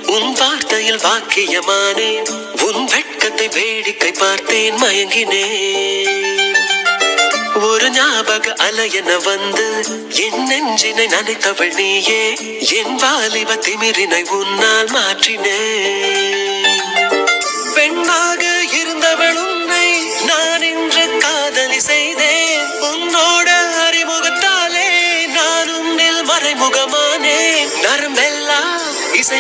உன் வார்த்தையில் வாக்கியமானேன். உன் வெட்கத்தை வேடிக்கை பார்த்தேன், மயங்கினேன். ஒரு ஞாபக அலையென வந்து என் நெஞ்சினை நனைத்தவள் நீயே. என் வாலிப திமிரினை உன்னால் மாற்றினேன். பெண்ணாக இருந்தவள் உன்னை நான் இன்று காதலி செய்தேன். உன்னோட அறிமுகத்தாலே நான் உன்னில் மறைமுகமானேன். நரம்பெல்லாம் இசை